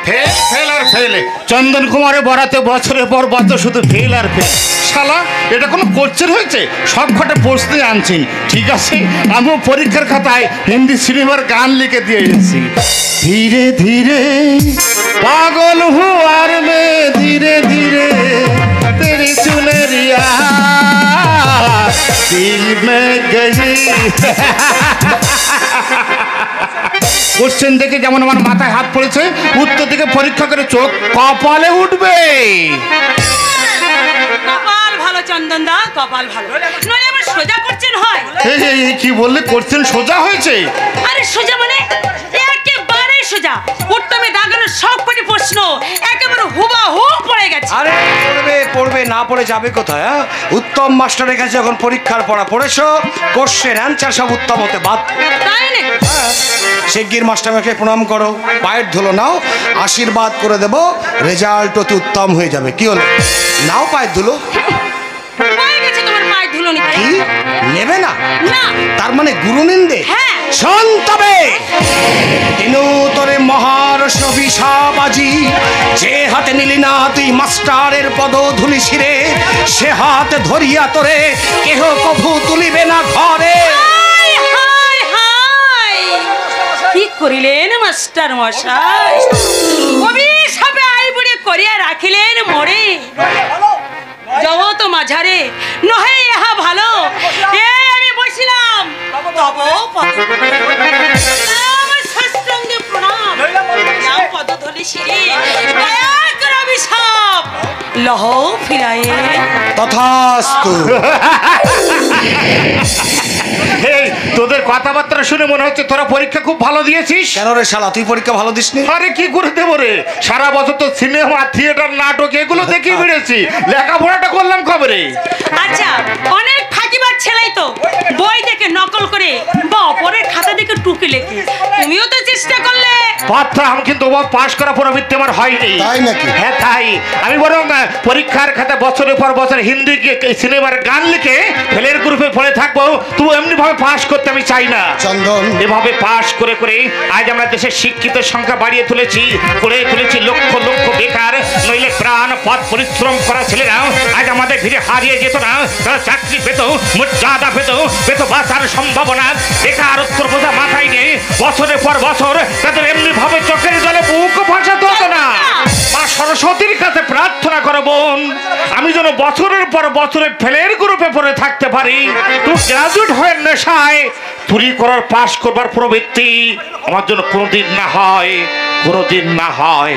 Fail fail আর fail. চন্দন কুমারের বরাতে বছরের পর বছর শুধু ফেল আর ফেল। শালা এটা কোনো কোশ্চেন হয়েছে? সব কটা প্রশ্নই আনছেন। ঠিক আছে, আমিও পরীক্ষার খাতায় হিন্দি সিনেমার গান লিখে দিয়ে এসেছি। ধীরে ধীরে পাগল হুয়ার মে ধীরে ধীরে তেরি চুনরিয়া দিল মে গই। কোশ্চেন দেখে যেমন আমার মাথায় হাত পড়েছে, উত্তর দিকে পরীক্ষা করে চোখ কপালে উঠবে। কপাল ভালো চন্দন দা, কপাল ভালো। নইলে আবার সোজা কোশ্চেন হয়। এই কি বললে? কোশ্চেন সোজা হয়েছে? আরে সোজা মানে একেবারে সোজা। উত্তমে দাগানো সবকটি প্রশ্ন একেবারে হুবাহু পড়ে গেছে। আরে পড়বে পড়বে, না পড়ে যাবে কোথায়? উত্তম মাস্টারের কাছে যখন পরীক্ষার পড়া পড়েছো, কোশ্চেন অ্যান্সার সব উত্তম হতে বাধ্য। তাই না? শিগগির মাস্টারকে প্রণাম করো, পায়ের ধুলো নাও, আশীর্বাদ করে দেবো, রেজাল্ট অতি উত্তম হয়ে যাবে। কি হলো, নাও পায়ের ধুলো। হয়ে গেছে তোমার পায়ের ধুলো নিতে। কি নেবে না? না। তার মানে গুরু নিন্দে? হ্যাঁ। শোন তবে, তিনু তোরে মহারস অভিশাপাজি, যে হাতে নিলি না তুই মাস্টারের পদ ধুলি শিরে, সে হাত ধরিয়া তোরে কেহ কভু তুলিবে না ঘরে। কি করিলেন মাস্টার মশাই? অভিশাপে আইবুড়ি করিয়া রাখিলেন মোরে। জগৎ মাঝারে নহে ইহা ভালো, এই আমি বসিলাম তব সাষ্টাঙ্গে প্রণাম, নাম পদধূলি শিরে, দয়া কর অভিশাপ লহ ফিরায়ে। তথাস্তু। এই তোদের কথাবার্তা শুনে মনে হচ্ছে তোরা পরীক্ষা খুব ভালো দিয়েছিস। কেন রে শালা, তুই পরীক্ষা ভালো দিসনি? আরে কি করে দেবো রে, সারা বছর তো সিনেমা থিয়েটার নাটক এগুলো দেখে বেড়েছি, লেখাপড়াটা করলাম কবে রে? আচ্ছা, অনেক ফাঁকিবাজ ছেলেই তো বই দেখে নকল করে বা অপরের খাতা দেখে টুকি লেখে। তুমিও তো চেষ্টা করলে। পাত্র আমি কিন্তু পাশ করা প্রবৃত্তি আমার হয়নি। তাই নাকি? হ্যাঁ তাই। আমি বরং পরীক্ষার খাতা বছরের পর বছর হিন্দি সিনেমার গান লিখে ফেলের গ্রুপে পড়ে থাকবো, তুই এমনি ভাবে পাশ করতে আমি চাই না। চন্দন, এভাবে পাশ করে করে আজ আমরা দেশের শিক্ষিতের সংখ্যা বাড়িয়ে তুলেছি, করে তুলেছি লক্ষ লক্ষ বেকার, নইলে প্রাণ পথ পরিশ্রম করা ছেলেরা আজ আমাদের ভিড়ে হারিয়ে যেত না। তারা চাকরি পেত, মর্যাদা পেত, পেত বাঁচার সম্ভাবনা। বেকারত্ব বোঝা মাথায় নিয়ে বছরের পর বছর তাদের এমনি ভাবে চোখের জলে বুক ভাসাতে হতো না। মা সরস্বতীর কাছে প্রার্থনা করো বোন, আমি যেন বছরের পর বছরে ফেলের গ্রুপে পড়ে থাকতে পারি। তুই গ্রাজুয়েট হয়ে নেশায় চুরি করার পাশ করবার প্রবৃত্তি আমার জন্য কোনোদিন না হয়, কোনোদিন না হয়।